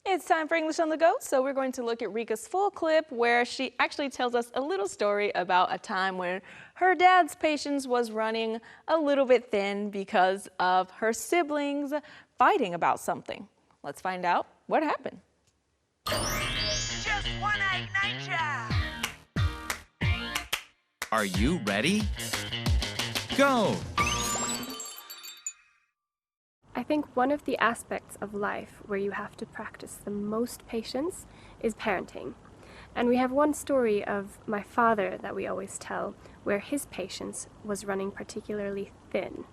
It's time for English on the Go, so we're going to look at Rika's full clip where she actually tells us a little story about a time when her dad's patience was running a little bit thin because of her siblings fighting about something. Let's find out what happened. Just one egg nature. Are you ready? Go! I think one of the aspects of life where you have to practice the most patience is parenting. And we have one story of my father that we always tell where his patience was running particularly thin.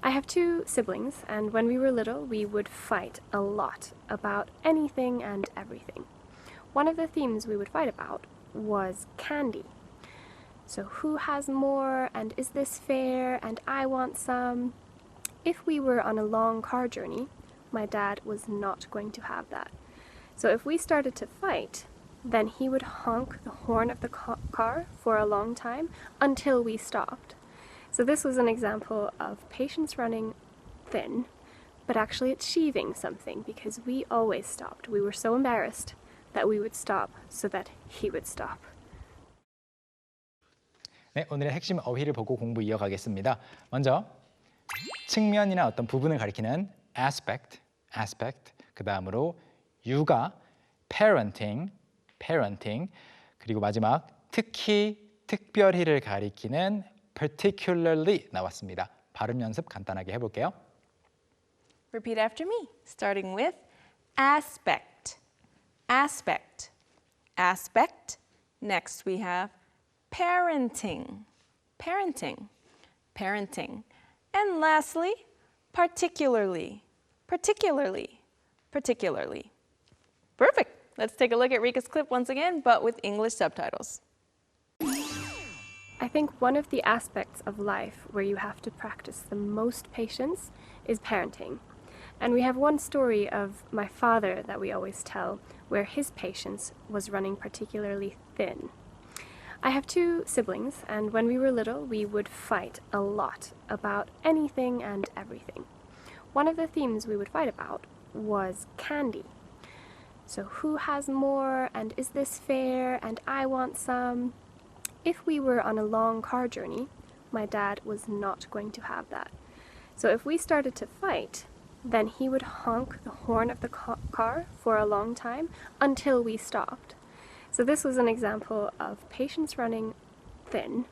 I have two siblings, and when we were little, we would fight a lot about anything and everything. One of the themes we would fight about was candy. So who has more, and is this fair, and I want some. If we were on a long car journey, my dad was not going to have that. So if we started to fight, then he would honk the horn of the car for a long time until we stopped. So this was an example of patience running thin, but actually achieving something because we always stopped. We were so embarrassed that we would stop so that he would stop. 네, 오늘의 핵심 어휘를 보고 공부 이어가겠습니다. 먼저 측면이나 어떤 부분을 가리키는 aspect, 그 다음으로 육아, parenting, 그리고 마지막 특히, 특별히를 가리키는 particularly 나왔습니다. 발음 연습 간단하게 해볼게요. Repeat after me, starting with aspect, aspect, aspect. Next we have parenting, parenting, parenting. And lastly, particularly, particularly, particularly. Perfect. Let's take a look at Rika's clip once again, but with English subtitles. I think one of the aspects of life where you have to practice the most patience is parenting. And we have one story of my father that we always tell where his patience was running particularly thin. I have two siblings, and when we were little, we would fight a lot about anything and everything. One of the themes we would fight about was candy. So who has more, and is this fair, and I want some. If we were on a long car journey, my dad was not going to have that. So if we started to fight, then he would honk the horn of the car for a long time until we stopped. So this was an example of patience running thin,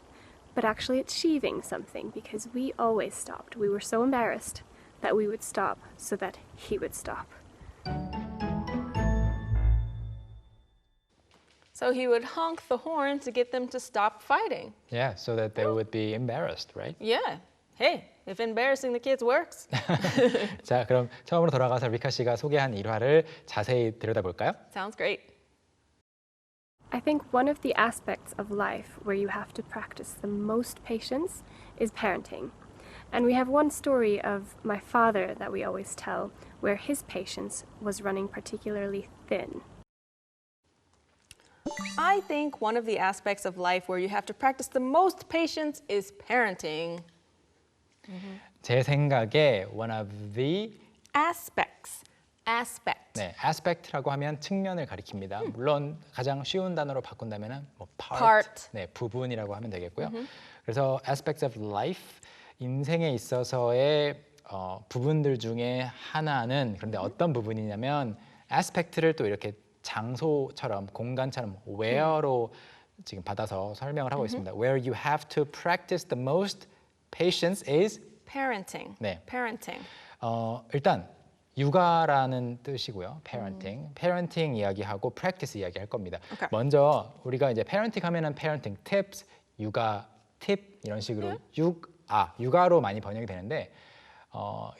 but actually achieving something because we always stopped. We were so embarrassed that we would stop so that he would stop. So he would honk the horn to get them to stop fighting. Yeah, so that they would be embarrassed, right? Yeah. Hey, if embarrassing the kids works. 자, 그럼 처음으로 돌아가서 리카 씨가 소개한 일화를 자세히 들여다볼까요? Sounds great. I think one of the aspects of life where you have to practice the most patience is parenting. And we have one story of my father that we always tell where his patience was running particularly thin. I think one of the aspects of life where you have to practice the most patience is parenting. 제 생각에 one of the Aspects. Aspect. 네, aspect라고 하면 측면을 가리킵니다. 물론 가장 쉬운 단어로 바꾼다면 뭐 Part. 네, 부분이라고 하면 되겠고요. 그래서 aspects of life, 인생에 있어서의 부분들 중에 하나는 그런데 어떤 부분이냐면 aspect를 또 이렇게 장소처럼 공간처럼 where로 지금 받아서 설명을 하고 있습니다. Where you have to practice the most patience is Parenting. 네. Parenting. 일단 육아라는 뜻이고요. parenting. parenting 이야기하고 practice 이야기할 겁니다. Okay. 먼저 우리가 이제 parenting 하면은 parenting tips, 육아 팁 이런 식으로 육아로 많이 번역이 되는데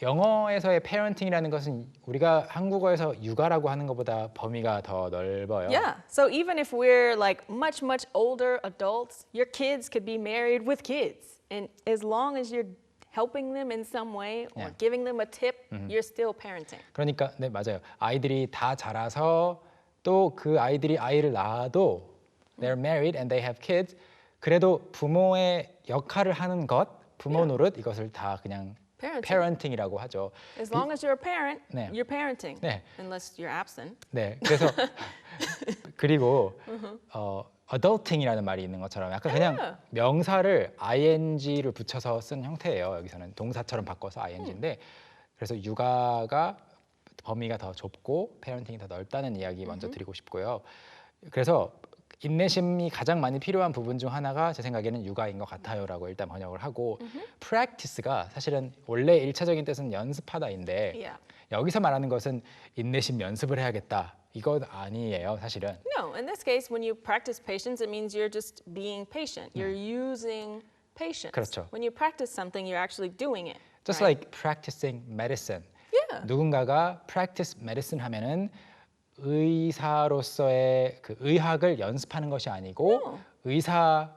영어에서의 parenting이라는 것은 우리가 한국어에서 육아라고 하는 것보다 범위가 더 넓어요. Yeah. So even if we're like much older adults, your kids could be married with kids. And as long as you're helping them in some way or Yeah. giving them a tip, you're still parenting. 그러니까 네 맞아요. 아이들이 다 자라서 또 그 아이들이 아이를 낳아도 they're married and they have kids. 그래도 부모의 역할을 하는 것, 부모 노릇 이것을 다 그냥 parenting이라고 하죠. As long as you're a parent, 네. you're parenting. 네. Unless you're absent. 네, 그래서 그리고 adulting이라는 말이 있는 것처럼 약간 그냥 명사를 ing를 붙여서 쓴 형태예요. 여기서는 동사처럼 바꿔서 ing인데 그래서 육아가 범위가 더 좁고 parenting이 더 넓다는 이야기 먼저 드리고 싶고요. 그래서 인내심이 가장 많이 필요한 부분 중 하나가 제 생각에는 육아인 것 같아요라고 일단 번역을 하고 practice가 사실은 원래 일차적인 뜻은 연습하다인데 Yeah. 여기서 말하는 것은 인내심 연습을 해야겠다 이것 아니에요 사실은. No, in this case, when you practice patience, it means you're just being patient. You're using patience. 그렇죠. When you practice something, you're actually doing it. Just right? like practicing medicine. Yeah. 누군가가 practice medicine 하면은 의사로서의 그 의학을 연습하는 것이 아니고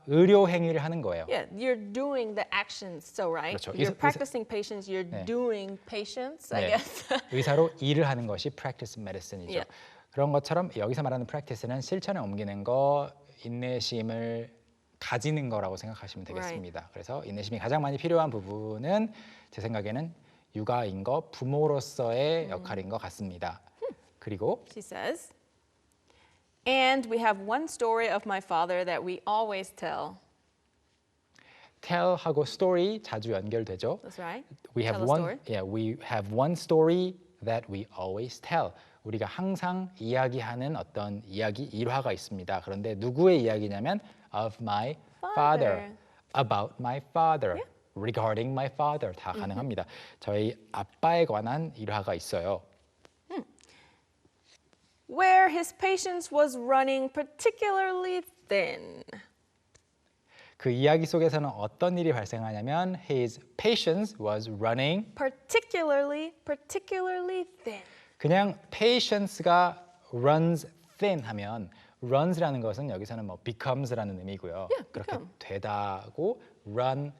의료 행위를 하는 거예요. Yeah, you're doing the actions, so right? 그렇죠. You're practicing patience, you're 네. doing patience, I 네. guess. 의사로 일을 하는 것이 practice medicine이죠. Yeah. 그런 것처럼 여기서 말하는 practice는 실천에 옮기는 거, 인내심을 가지는 거라고 생각하시면 되겠습니다. 그래서 인내심이 가장 많이 필요한 부분은 제 생각에는 육아인 거, 부모로서의 역할인 것 같습니다. 그리고 She says, and we have one story of my father that we always tell. tell하고 story 자주 연결되죠. That's right. We have Tell a one, story. yeah, we have one story that we always tell. 우리가 항상 이야기하는 어떤 이야기 일화가 있습니다. 그런데 누구의 이야기냐면 of my father, about my father, regarding my father 다 가능합니다. 저희 아빠에 관한 일화가 있어요. Where his patience was running particularly thin. 그 이야기 속에서는 어떤 일이 발생하냐면 his patience was running particularly thin. 그냥 patience가 runs thin 하면 runs라는 것은 여기서는 뭐 becomes라는 의미고요. Yeah, 그렇게 become. 되다고 run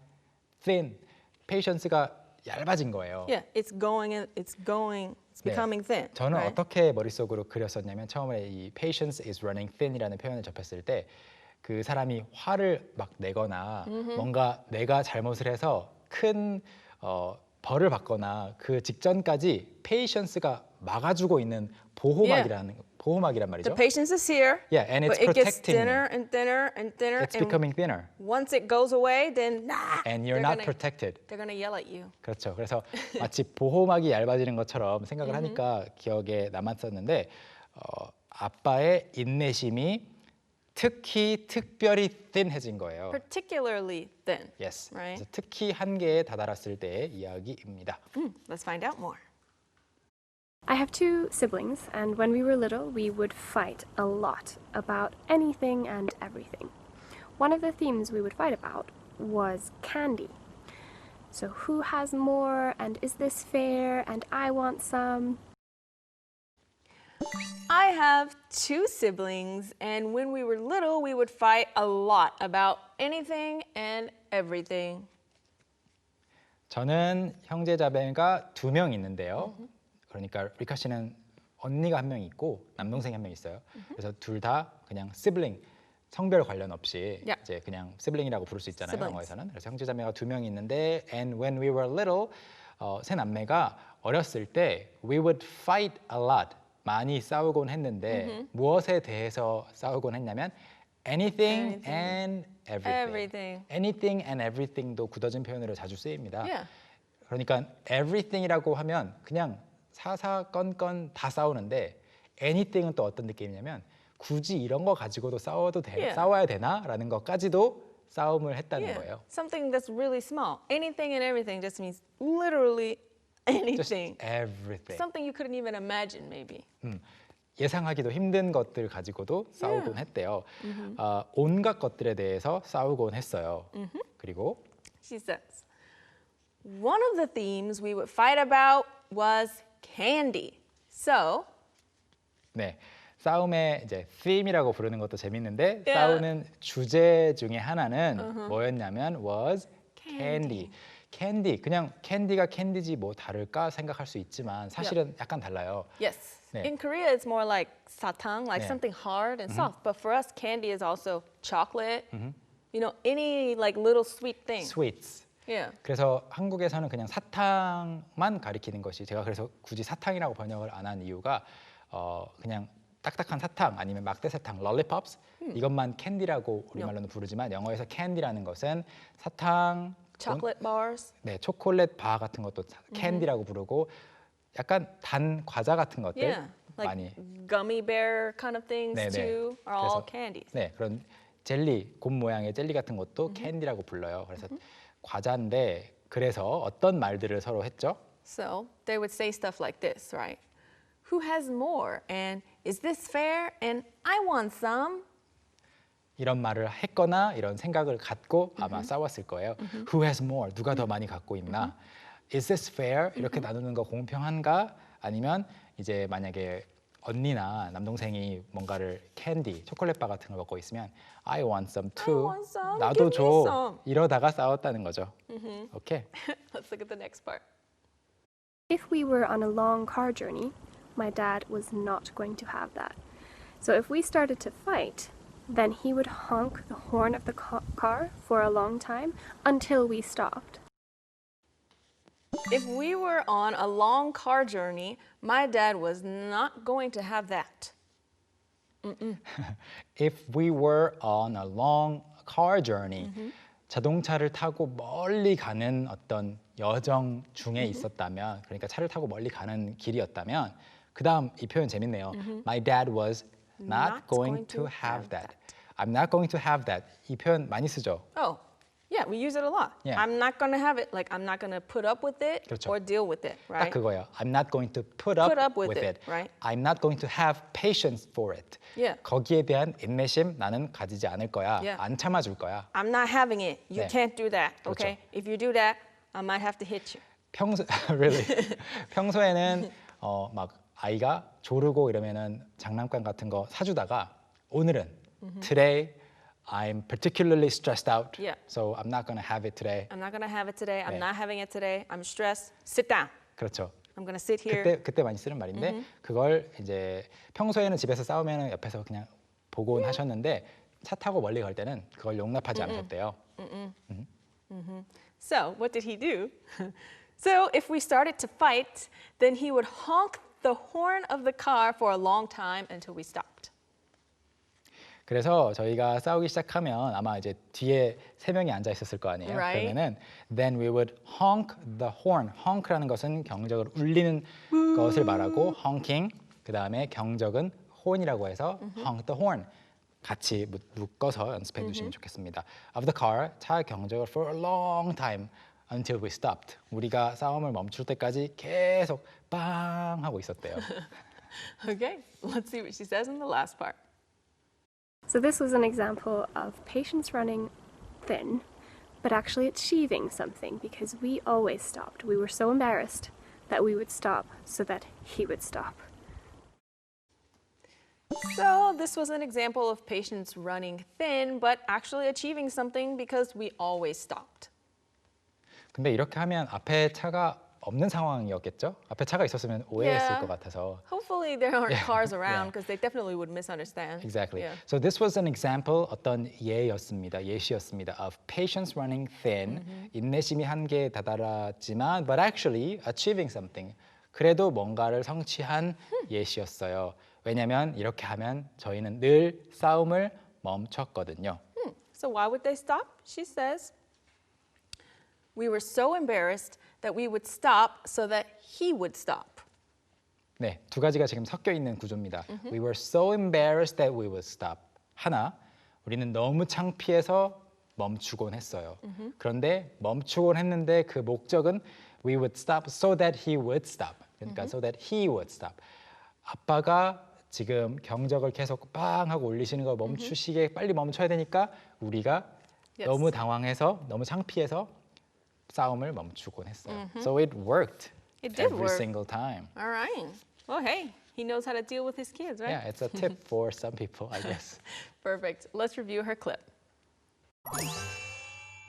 thin. patience가 얇아진 거예요. Yeah, it's becoming thin. 저는 right? 어떻게 머릿속으로 그렸었냐면 처음에 이 patience is running thin이라는 표현을 접했을 때 그 사람이 화를 막 내거나 뭔가 내가 잘못을 해서 큰 벌을 받거나 그 직전까지 patience가 막아주고 있는 보호막이란 말이죠. The patience is here. Yeah, and it's but it gets protecting thinner and thinner and thinner. It's and becoming thinner. once it goes away, then And you're not protected. They're gonna yell at you. 그렇죠. 그래서 마치 보호막이 얇아지는 것처럼 생각을 하니까 기억에 남았었는데 아빠의 인내심이 특별히 thin해진 거예요. Particularly thin. Yes. Right. 그래서 특히 한계에 다다랐을 때의 이야기입니다. Let's find out more. I have two siblings, and when we were little, we would fight a lot about anything and everything. One of the themes we would fight about was candy. So, who has more, and is this fair, and I want some? I have two siblings, and when we were little, we would fight a lot about anything and everything. 저는 형제자매가 2명 있는데요. 그러니까 리카 씨는 언니가 1명 있고 남동생이 1명 있어요. 그래서 둘 다 그냥 sibling, 성별 관련 없이 Yeah. 이제 그냥 sibling이라고 부를 수 있잖아요. Siblings. 영어에서는. 그래서 형제자매가 2명 있는데 and when we were little, 세 남매가 어렸을 때 we would fight a lot. 많이 싸우곤 했는데 무엇에 대해서 싸우곤 했냐면 anything and everything. anything and everything도 굳어진 표현으로 자주 쓰입니다. Yeah. 그러니까 everything이라고 하면 그냥 사사건건 다 싸우는데 anything은 또 어떤 느낌이냐면 굳이 이런 거 가지고도 Yeah. 싸워야 되나라는 것까지도 싸움을 했다는 Yeah. 거예요. Something that's really small. Anything and everything just means literally Just anything. everything. Something you couldn't even imagine, maybe. 예상하기도 힘든 것들 가지고도 싸우곤 했대요. 온갖 것들에 대해서 싸우곤 했어요. 그리고 She says, one of the themes we would fight about was candy. So, 네, 싸움의 이제 theme이라고 부르는 것도 재밌는데 Yeah. 싸우는 주제 중에 하나는 뭐였냐면 was candy. 캔디 그냥 캔디가 캔디지 뭐 다를까 생각할 수 있지만 사실은 약간 달라요. yes. 네. In Korea, it's more like satang, like 네. something hard and soft. But for us, candy is also chocolate. You know, any like little sweet thing. Sweets. Yeah. 그래서 한국에서는 그냥 사탕만 가리키는 것이 제가 그래서 굳이 사탕이라고 번역을 안 한 이유가 그냥 딱딱한 사탕 아니면 막대 사탕, lollipops 이것만 캔디라고 우리말로는 부르지만 영어에서 캔디라는 것은 사탕, Chocolate bars. 네, 초콜릿 바 같은 것도 캔디라고 부르고 약간 단 과자 같은 것들 Yeah. Like 많이 gummy bear kind of things 네, 네. too are all 그래서- candies. 네, 그런 젤리, 곰 모양의 젤리 같은 것도 캔디라고 불러요. 그래서 과자인데 그래서 어떤 말들을 서로 했죠? So they would say stuff like this, right? Who has more? And is this fair? And I want some. 이런 말을 했거나 이런 생각을 갖고 아마 싸웠을 거예요. Who has more? 누가 더 많이 갖고 있나? Is this fair? 이렇게 나누는 거 공평한가? 아니면 이제 만약에 언니나 남동생이 뭔가를 캔디, 초콜릿바 같은 걸 먹고 있으면 I want some too. want some. 나도 Give me 줘. some. 이러다가 싸웠다는 거죠. 오케이. Let's look at the next part. If we were on a long car journey, my dad was not going to have that. So if we started to fight, then he would honk the horn of the car for a long time until we stopped. If we were on a long car journey, my dad was not going to have that. If we were on a long car journey, 자동차를 타고 멀리 가는 어떤 여정 중에 있었다면, 그러니까 차를 타고 멀리 가는 길이었다면, 그다음 이 표현 재밌네요. My dad was not going to have that. I'm not going to have that. 이 표현 많이 쓰죠. Oh, yeah, we use it a lot. Yeah. I'm not going to have it. Like, I'm not going to put up with it 그렇죠. or deal with it, 딱 right? 그거예요. I'm not going to put up with it. right? I'm not going to have patience for it. Yeah. 거기에 대한 인내심 나는 가지지 않을 거야. Yeah. 안 참아줄 거야. I'm not having it. You 네. can't do that, 그렇죠. okay? If you do that, I might have to hit you. 평소 really 평소에는 막 아이가 조르고 이러면은 장난감 같은 거 사주다가 오늘은 today I'm particularly stressed out, Yeah. so I'm not gonna have it today. I'm not going to have it today. I'm 네. not having it today. I'm stressed. Sit down. 그렇죠. I'm going to sit here. 그때 많이 쓰는 말인데 그걸 이제 평소에는 집에서 싸우면 옆에서 그냥 보곤 하셨는데 차 타고 멀리 갈 때는 그걸 용납하지 않으셨대요. So, what did he do? So, if we started to fight, then he would honk the horn of the car for a long time until we stopped. 그래서 저희가 싸우기 시작하면 아마 이제 뒤에 세 명이 앉아 있었을 거 아니에요. Right. 그러면은 then we would honk the horn. honk라는 것은 경적을 울리는 것을 말하고 honking. 그다음에 경적은 horn이라고 해서 honk the horn. 같이 묶어서 연습해 주시면 좋겠습니다. Of the car, 차 경적을 for a long time until we stopped. 우리가 싸움을 멈출 때까지 계속 빵 하고 있었대요. Okay, let's see what she says in the last part. So this was an example of patience running thin, but actually achieving something because we always stopped. We were so embarrassed that we would stop so that he would stop. So, this was an example of patience running thin, but actually achieving something because we always stopped. 근데 이렇게 하면 앞에 차가 없는 상황이었겠죠? 앞에 차가 있었으면 오해했을 Yeah. 것 같아서. Hopefully, there aren't cars Yeah. around because they definitely would misunderstand. Exactly. Yeah. So this was an example 어떤 예시였습니다. Of patience running thin. 인내심이 한계에 다다랐지만 but actually achieving something. 그래도 뭔가를 성취한 예시였어요. 왜냐하면 이렇게 하면 저희는 늘 싸움을 멈췄거든요. So, why would they stop? She says, we were so embarrassed that we would stop so that he would stop. 네, 두 가지가 지금 섞여 있는 구조입니다. We were so embarrassed that we would stop. 하나, 우리는 너무 창피해서 멈추곤 했어요. 그런데 멈추곤 했는데 그 목적은 we would stop so that he would stop. 그러니까 so that he would stop. 아빠가 지금 경적을 계속 빵 하고 올리시는 걸 멈추시게 빨리 멈춰야 되니까 우리가 Yes. 너무 당황해서 너무 창피해서 싸움을 멈추곤 했어요. So it worked It did every work. single time. All right. Well, hey, he knows how to deal with his kids, right? Yeah, it's a tip for some people, I guess. Perfect. Let's review her clip.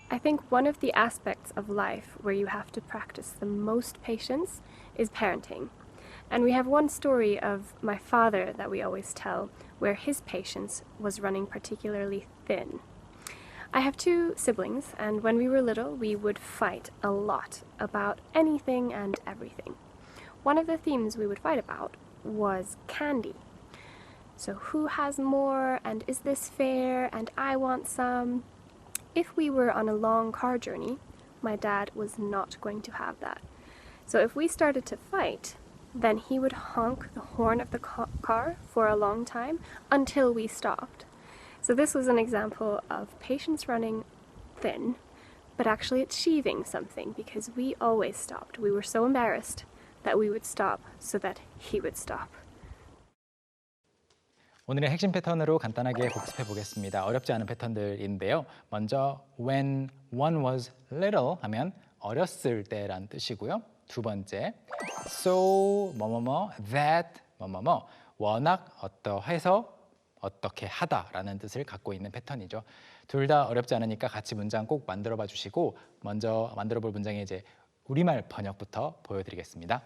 I think one of the aspects of life where you have to practice the most patience is parenting. And we have one story of my father that we always tell where his patience was running particularly thin. I have two siblings, and when we were little, we would fight a lot about anything and everything. One of the themes we would fight about was candy. So who has more, and is this fair, and I want some. If we were on a long car journey, my dad was not going to have that. So if we started to fight, then he would honk the horn of the car for a long time until we stopped. So this was an example of patience running thin, but actually achieving something because we always stopped. We were so embarrassed that we would stop so that he would stop. 오늘의 핵심 패턴으로 간단하게 복습해 보겠습니다. 어렵지 않은 패턴들인데요. 먼저 when one was little 하면 어렸을 때란 뜻이고요. 두 번째 so 뭐뭐뭐 that 뭐뭐뭐 워낙 어떠해서 어떻게 하다라는 뜻을 갖고 있는 패턴이죠. 둘 다 어렵지 않으니까 같이 문장 꼭 만들어 봐 주시고 먼저 만들어 볼 문장의 이제 우리말 번역부터 보여드리겠습니다.